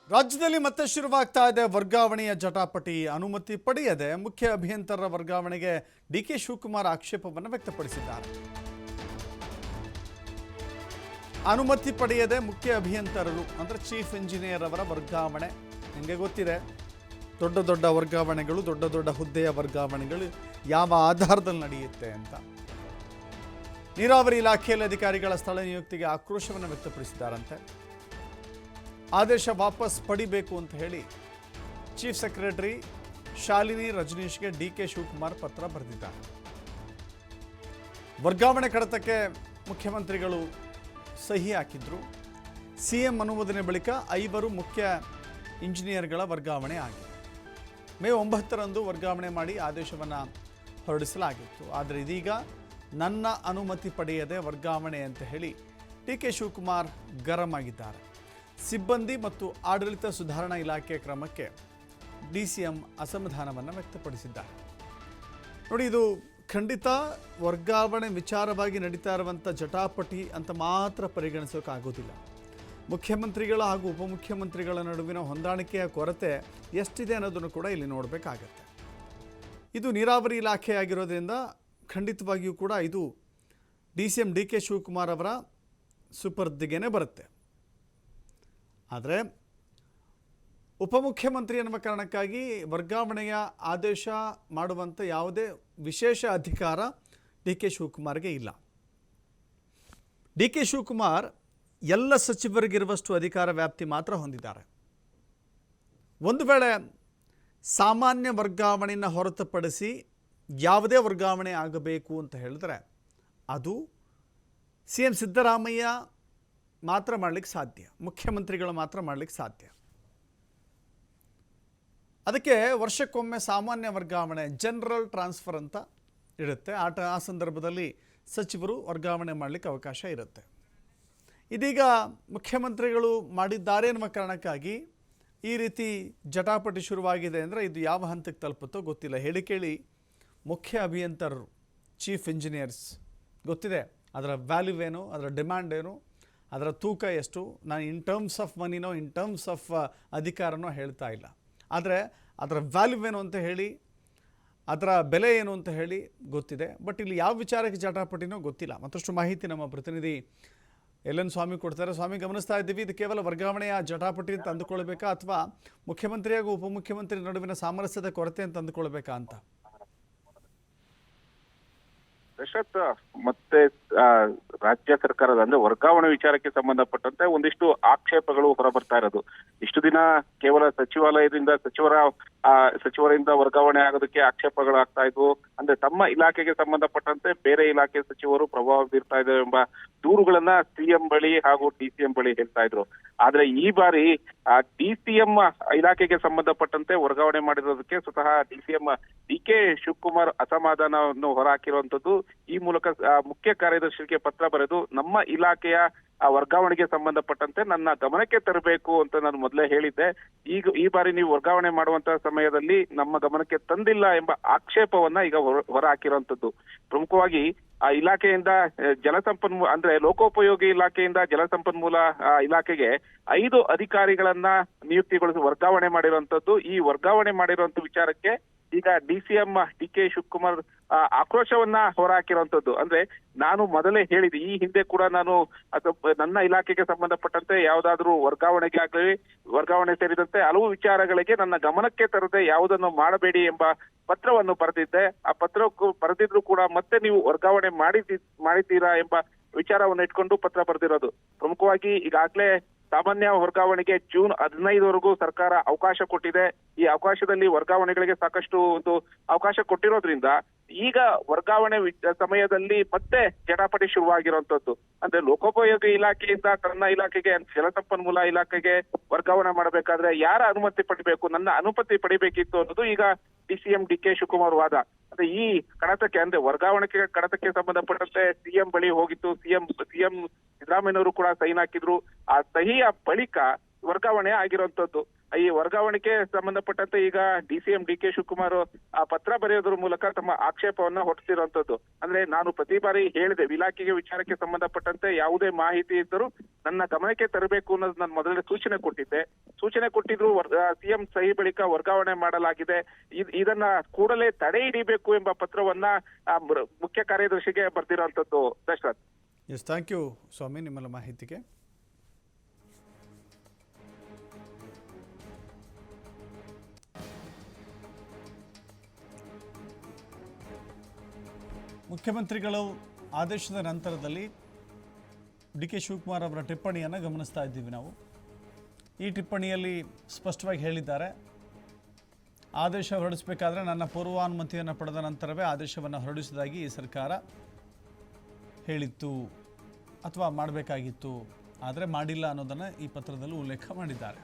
ರಾಜ್ಯದಲ್ಲಿ ಮತ್ತೆ ಶುರುವಾಗ್ತಾ ಇದೆ ವರ್ಗಾವಣೆಯ ಜಟಾಪಟಿ. ಅನುಮತಿ ಪಡೆಯದೆ ಮುಖ್ಯ ಅಭಿಯಂತರರ ವರ್ಗಾವಣೆಗೆ ಡಿಕೆ ಶಿವಕುಮಾರ್ ಆಕ್ಷೇಪವನ್ನು ವ್ಯಕ್ತಪಡಿಸಿದ್ದಾರೆ. ಅನುಮತಿ ಪಡೆಯದೆ ಮುಖ್ಯ ಅಭಿಯಂತರರು ಅಂದರೆ ಚೀಫ್ ಇಂಜಿನಿಯರ್ ಅವರ ವರ್ಗಾವಣೆ ನಿಮಗೆ ಗೊತ್ತಿದೆ. ದೊಡ್ಡ ದೊಡ್ಡ ವರ್ಗಾವಣೆಗಳು, ದೊಡ್ಡ ದೊಡ್ಡ ಹುದ್ದೆಯ ವರ್ಗಾವಣೆಗಳು ಯಾವ ಆಧಾರದಲ್ಲಿ ನಡೆಯುತ್ತೆ ಅಂತ ನೀರಾವರಿ ಇಲಾಖೆಯಲ್ಲಿ ಅಧಿಕಾರಿಗಳ ಸ್ಥಳ ನಿಯುಕ್ತಿಗೆ ಆಕ್ರೋಶವನ್ನು ವ್ಯಕ್ತಪಡಿಸಿದ್ದಾರಂತೆ. ಆದೇಶ ವಾಪಸ್ ಪಡಿಬೇಕು ಅಂತ ಹೇಳಿ ಚೀಫ್ ಸೆಕ್ರೆಟರಿ ಶಾಲಿನಿ ರಜನೀಶ್ಗೆ ಡಿಕೆ ಶಿವಕುಮಾರ್ ಪತ್ರ ಬರೆದಿದ್ದಾರೆ. ವರ್ಗಾವಣೆ ಕಡತಕ್ಕೆ ಮುಖ್ಯಮಂತ್ರಿಗಳು ಸಹಿ ಹಾಕಿದ್ರು. ಸಿಎಂ ಅನುಮೋದನೆ ಬಳಿಕ 5 ಮುಖ್ಯ ಇಂಜಿನಿಯರ್ಗಳ ವರ್ಗಾವಣೆ ಆಗಿದೆ. ಮೇ 9ರಂದು ವರ್ಗಾವಣೆ ಮಾಡಿ ಆದೇಶವನ್ನು ಹೊರಡಿಸಲಾಗಿತ್ತು. ಆದರೆ ಇದೀಗ ನನ್ನ ಅನುಮತಿ ಪಡೆಯದೆ ವರ್ಗಾವಣೆ ಅಂತ ಹೇಳಿ ಡಿಕೆ ಶಿವಕುಮಾರ್ ಗರಂ ಆಗಿದ್ದಾರೆ. ಸಿಬ್ಬಂದಿ ಮತ್ತು ಆಡಳಿತ ಸುಧಾರಣಾ ಇಲಾಖೆ ಕ್ರಮಕ್ಕೆ ಡಿಸಿಎಂ ಅಸಮಾಧಾನವನ್ನು ವ್ಯಕ್ತಪಡಿಸಿದ್ದಾರೆ. ನೋಡಿ, ಇದು ಖಂಡಿತ ವರ್ಗಾವಣೆ ವಿಚಾರವಾಗಿ ನಡೀತಾ ಇರುವಂಥ ಜಟಾಪಟಿ ಅಂತ ಮಾತ್ರ ಪರಿಗಣಿಸೋಕ್ಕಾಗೋದಿಲ್ಲ. ಮುಖ್ಯಮಂತ್ರಿಗಳ ಹಾಗೂ ಉಪಮುಖ್ಯಮಂತ್ರಿಗಳ ನಡುವಿನ ಹೊಂದಾಣಿಕೆಯ ಕೊರತೆ ಎಷ್ಟಿದೆ ಅನ್ನೋದನ್ನು ಕೂಡ ಇಲ್ಲಿ ನೋಡಬೇಕಾಗತ್ತೆ. ಇದು ನೀರಾವರಿ ಇಲಾಖೆ ಆಗಿರೋದ್ರಿಂದ ಖಂಡಿತವಾಗಿಯೂ ಕೂಡ ಇದು ಡಿಸಿಎಂ ಡಿಕೆ ಶಿವಕುಮಾರ್ ಅವರ ಸುಪರ್ದಿಗೆನೇ ಬರುತ್ತೆ. ಆದರೆ ಉಪಮುಖ್ಯಮಂತ್ರಿ ಎನ್ನುವ ಕಾರಣಕ್ಕಾಗಿ ವರ್ಗಾವಣೆಯ ಆದೇಶ ಮಾಡುವಂಥ ಯಾವುದೇ ವಿಶೇಷ ಅಧಿಕಾರ ಡಿ ಕೆ ಶಿವಕುಮಾರ್ಗೆ ಇಲ್ಲ. ಡಿ ಕೆ ಶಿವಕುಮಾರ್ ಎಲ್ಲ ಸಚಿವರಿಗಿರುವಷ್ಟು ಅಧಿಕಾರ ವ್ಯಾಪ್ತಿ ಮಾತ್ರ ಹೊಂದಿದ್ದಾರೆ. ಒಂದು ವೇಳೆ ಸಾಮಾನ್ಯ ವರ್ಗಾವಣೆಯನ್ನು ಹೊರತುಪಡಿಸಿ ಯಾವುದೇ ವರ್ಗಾವಣೆ ಆಗಬೇಕು ಅಂತ ಹೇಳಿದ್ರೆ ಅದು CM ಸಿದ್ದರಾಮಯ್ಯ ಮಾತ್ರ ಮಾಡಲಿಕ್ಕೆ ಸಾಧ್ಯ, ಮುಖ್ಯಮಂತ್ರಿಗಳು ಮಾತ್ರ ಮಾಡಲಿಕ್ಕೆ ಸಾಧ್ಯ. ಅದಕ್ಕೆ ವರ್ಷಕ್ಕೊಮ್ಮೆ ಸಾಮಾನ್ಯ ವರ್ಗಾವಣೆ, ಜನರಲ್ ಟ್ರಾನ್ಸ್ಫರ್ ಅಂತ ಇರುತ್ತೆ. ಆ ಸಂದರ್ಭದಲ್ಲಿ ಸಚಿವರು ವರ್ಗಾವಣೆ ಮಾಡಲಿಕ್ಕೆ ಅವಕಾಶ ಇರುತ್ತೆ. ಇದೀಗ ಮುಖ್ಯಮಂತ್ರಿಗಳು ಮಾಡಿದ್ದಾರೆ ಎನ್ನುವ ಕಾರಣಕ್ಕಾಗಿ ಈ ರೀತಿ ಜಟಾಪಟಿ ಶುರುವಾಗಿದೆ ಅಂದರೆ ಇದು ಯಾವ ಹಂತಕ್ಕೆ ತಲುಪುತ್ತೋ ಗೊತ್ತಿಲ್ಲ. ಹೇಳಿ ಕೇಳಿ ಮುಖ್ಯ ಅಭಿಯಂತರರು, ಚೀಫ್ ಇಂಜಿನಿಯರ್ಸ್ ಗೊತ್ತಿದೆ ಅದರ ವ್ಯಾಲ್ಯೂ ಏನು, ಅದರ ಡಿಮ್ಯಾಂಡ್ ಏನು, ಅದರ ತೂಕ ಎಷ್ಟು. ನಾನು ಇನ್ ಟರ್ಮ್ಸ್ ಆಫ್ ಮನಿನೋ ಇನ್ ಟರ್ಮ್ಸ್ ಆಫ್ ಅಧಿಕಾರನೋ ಹೇಳ್ತಾ ಇಲ್ಲ. ಆದರೆ ಅದರ ವ್ಯಾಲ್ಯೂ ಏನು ಅಂತ ಹೇಳಿ, ಅದರ ಬೆಲೆ ಏನು ಅಂತ ಹೇಳಿ ಗೊತ್ತಿದೆ. ಬಟ್ ಇಲ್ಲಿ ಯಾವ ವಿಚಾರಕ್ಕೆ ಜಟಾಪಟಿನೋ ಗೊತ್ತಿಲ್ಲ. ಮತ್ತಷ್ಟು ಮಾಹಿತಿ ನಮ್ಮ ಪ್ರತಿನಿಧಿ LN ಸ್ವಾಮಿ ಕೊಡ್ತಾರೆ. ಸ್ವಾಮಿ, ಗಮನಿಸ್ತಾ ಇದ್ದೀವಿ, ಇದು ಕೇವಲ ವರ್ಗಾವಣೆಯ ಜಟಾಪಟಿ ಅಂತ ಅಂದುಕೊಳ್ಬೇಕಾ ಅಥವಾ ಮುಖ್ಯಮಂತ್ರಿ ಹಾಗೂ ಉಪಮುಖ್ಯಮಂತ್ರಿ ನಡುವಿನ ಸಾಮರಸ್ಯದ ಕೊರತೆ ಅಂತ ಅಂದುಕೊಳ್ಬೇಕಾ ಅಂತ? ದಶರಥ್, ಮತ್ತೆ ರಾಜ್ಯ ಸರ್ಕಾರದ ಅಂದ್ರೆ ವರ್ಗಾವಣೆ ವಿಚಾರಕ್ಕೆ ಸಂಬಂಧಪಟ್ಟಂತೆ ಒಂದಿಷ್ಟು ಆಕ್ಷೇಪಗಳು ಹೊರಬರ್ತಾ ಇರೋದು. ಇಷ್ಟು ದಿನ ಕೇವಲ ಸಚಿವಾಲಯದಿಂದ ಸಚಿವರಿಂದ ವರ್ಗಾವಣೆ ಆಗೋದಕ್ಕೆ ಆಕ್ಷೇಪಗಳಾಗ್ತಾ ಇದ್ವು. ಅಂದ್ರೆ ತಮ್ಮ ಇಲಾಖೆಗೆ ಸಂಬಂಧಪಟ್ಟಂತೆ ಬೇರೆ ಇಲಾಖೆ ಸಚಿವರು ಪ್ರಭಾವ ಬೀರ್ತಾ ಇದ್ದಾರೆ ಎಂಬ ದೂರುಗಳನ್ನ CM ಬಳಿ ಹಾಗೂ DCM ಬಳಿ ಹೇಳ್ತಾ ಇದ್ರು. ಆದ್ರೆ ಈ ಬಾರಿ DCM ಇಲಾಖೆಗೆ ಸಂಬಂಧಪಟ್ಟಂತೆ ವರ್ಗಾವಣೆ ಮಾಡಿರೋದಕ್ಕೆ ಸ್ವತಃ DCM ಡಿಕೆ ಶಿವಕುಮಾರ್ ಅಸಮಾಧಾನವನ್ನು ಹೊರಹಾಕಿರುವಂತದ್ದು. ಈ ಮೂಲಕ ಮುಖ್ಯ ಕಾರ್ಯದರ್ಶಿಗೆ ಪತ್ರ ಬರೆದು ನಮ್ಮ ಇಲಾಖೆಯ ವರ್ಗಾವಣೆಗೆ ಸಂಬಂಧಪಟ್ಟಂತೆ ನನ್ನ ಗಮನಕ್ಕೆ ತರಬೇಕು ಅಂತ ನಾನು ಮೊದಲೇ ಹೇಳಿದ್ದೆ. ಈ ಬಾರಿ ನೀವು ವರ್ಗಾವಣೆ ಮಾಡುವಂತಹ ಸಮಯದಲ್ಲಿ ನಮ್ಮ ಗಮನಕ್ಕೆ ತಂದಿಲ್ಲ ಎಂಬ ಆಕ್ಷೇಪವನ್ನ ಈಗ ಹೊರ ಹಾಕಿರುವಂತದ್ದು. ಪ್ರಮುಖವಾಗಿ ಆ ಇಲಾಖೆಯಿಂದ ಜಲಸಂಪನ್ಮೂಲ ಅಂದ್ರೆ ಲೋಕೋಪಯೋಗಿ ಇಲಾಖೆಯಿಂದ ಜಲಸಂಪನ್ಮೂಲ ಇಲಾಖೆಗೆ 5 ಅಧಿಕಾರಿಗಳನ್ನ ನಿಯುಕ್ತಿಗೊಳಿಸಿ ವರ್ಗಾವಣೆ ಮಾಡಿರುವಂತದ್ದು. ಈ ವರ್ಗಾವಣೆ ಮಾಡಿರುವಂತ ವಿಚಾರಕ್ಕೆ ಈಗ DCM ಡಿಕೆ ಶಿವಕುಮಾರ್ ಆಕ್ರೋಶವನ್ನ ಹೊರಹಾಕಿರುವಂತದ್ದು. ಅಂದ್ರೆ ನಾನು ಮೊದಲೇ ಹೇಳಿದೆ, ಈ ಹಿಂದೆ ಕೂಡ ನಾನು ನನ್ನ ಇಲಾಖೆಗೆ ಸಂಬಂಧಪಟ್ಟಂತೆ ಯಾವುದಾದ್ರೂ ವರ್ಗಾವಣೆಗೆ ಆಗಲಿ, ವರ್ಗಾವಣೆ ಸೇರಿದಂತೆ ಹಲವು ವಿಚಾರಗಳಿಗೆ ನನ್ನ ಗಮನಕ್ಕೆ ತರದೆ ಯಾವುದನ್ನು ಮಾಡಬೇಡಿ ಎಂಬ ಪತ್ರವನ್ನು ಬರೆದಿದ್ದೆ. ಆ ಪತ್ರ ಬರೆದಿದ್ರು ಕೂಡ ಮತ್ತೆ ನೀವು ವರ್ಗಾವಣೆ ಮಾಡಿದ್ದೀರಾ ಎಂಬ ವಿಚಾರವನ್ನು ಇಟ್ಕೊಂಡು ಪತ್ರ ಬರೆದಿರೋದು. ಪ್ರಮುಖವಾಗಿ ಈಗಾಗಲೇ ಸಾಮಾನ್ಯ ವರ್ಗಾವಣೆಗೆ ಜೂನ್ 15ವರೆಗೂ ಸರ್ಕಾರ ಅವಕಾಶ ಕೊಟ್ಟಿದೆ. ಈ ಅವಕಾಶದಲ್ಲಿ ವರ್ಗಾವಣೆಗಳಿಗೆ ಸಾಕಷ್ಟು ಒಂದು ಅವಕಾಶ ಕೊಟ್ಟಿರೋದ್ರಿಂದ ಈಗ ವರ್ಗಾವಣೆ ಸಮಯದಲ್ಲಿ ಮತ್ತೆ ಜಟಾಪಟಿ ಶುರುವಾಗಿರುವಂತದ್ದು. ಅಂದ್ರೆ ಲೋಕೋಪಯೋಗಿ ಇಲಾಖೆಯಿಂದ ತನ್ನ ಇಲಾಖೆಗೆ, ಜಲಸಂಪನ್ಮೂಲ ಇಲಾಖೆಗೆ ವರ್ಗಾವಣೆ ಮಾಡಬೇಕಾದ್ರೆ ಯಾರ ಅನುಮತಿ ಪಡಿಬೇಕು, ನನ್ನ ಅನುಮತಿ ಪಡಿಬೇಕಿತ್ತು ಅನ್ನೋದು ಈಗ DCM ಡಿಕೆ ಶಿವಕುಮಾರ್ ವಾದ. ಅಂದ್ರೆ ಈ ಕಡತಕ್ಕೆ ಅಂದ್ರೆ ವರ್ಗಾವಣೆ ಕಡತಕ್ಕೆ ಸಂಬಂಧಪಟ್ಟಂತೆ CM ಬಳಿ ಹೋಗಿತ್ತು. ಸಿಎಂ ಸಿದ್ದರಾಮಯ್ಯನವರು ಕೂಡ ಸೈನ್ ಹಾಕಿದ್ರು. ಆ ಸಹಿಯ ಬಳಿಕ ವರ್ಗಾವಣೆ ಆಗಿರುವಂತದ್ದು. ಈ ವರ್ಗಾವಣೆಗೆ ಸಂಬಂಧಪಟ್ಟಂತೆ ಈಗ DCM DK ಶಿವಕುಮಾರ್ ಆ ಪತ್ರ ಬರೆಯೋದ್ರ ಮೂಲಕ ತಮ್ಮ ಆಕ್ಷೇಪವನ್ನ ಹೊರಡಿಸಿರುವಂತದ್ದು. ಅಂದ್ರೆ ನಾನು ಪ್ರತಿ ಬಾರಿ ಹೇಳಿದೆ, ಇಲಾಖೆಗೆ ವಿಚಾರಕ್ಕೆ ಸಂಬಂಧಪಟ್ಟಂತೆ ಯಾವುದೇ ಮಾಹಿತಿ ಇದ್ದರೂ ನನ್ನ ಗಮನಕ್ಕೆ ತರಬೇಕು ಅನ್ನೋದು ನಾನು ಮೊದಲೇ ಸೂಚನೆ ಕೊಟ್ಟಿದ್ರು. CM ಸಹಿ ಬಳಿಕ ವರ್ಗಾವಣೆ ಮಾಡಲಾಗಿದೆ, ಇದನ್ನ ಕೂಡಲೇ ತಡೆ ಹಿಡಿಬೇಕು ಎಂಬ ಪತ್ರವನ್ನ ಮುಖ್ಯ ಕಾರ್ಯದರ್ಶಿಗೆ ಬರ್ದಿರುವಂತದ್ದು. ದಶರಥ್. ಎಸ್, ಥ್ಯಾಂಕ್ ಯು ಸ್ವಾಮಿ ನಿಮ್ಮೆಲ್ಲ ಮಾಹಿತಿಗೆ. ಮುಖ್ಯಮಂತ್ರಿಗಳು ಆದೇಶದ ನಂತರದಲ್ಲಿ DK ಶಿವಕುಮಾರ್ ಅವರ ಟಿಪ್ಪಣಿಯನ್ನು ಗಮನಿಸ್ತಾ ಇದ್ದೀವಿ ನಾವು. ಈ ಟಿಪ್ಪಣಿಯಲ್ಲಿ ಸ್ಪಷ್ಟವಾಗಿ ಹೇಳಿದ್ದಾರೆ, ಆದೇಶ ಹೊರಡಿಸಬೇಕಾದ್ರೆ ನನ್ನ ಪೂರ್ವಾನುಮತಿಯನ್ನು ಪಡೆದ ನಂತರವೇ ಆದೇಶವನ್ನು ಹೊರಡಿಸಿದಾಗಿ ಈ ಸರ್ಕಾರ ಹೇಳಿತ್ತು ಅಥವಾ ಮಾಡಬೇಕಾಗಿತ್ತು, ಆದರೆ ಮಾಡಿಲ್ಲ ಅನ್ನೋದನ್ನು ಈ ಪತ್ರದಲ್ಲಿ ಉಲ್ಲೇಖ ಮಾಡಿದ್ದಾರೆ.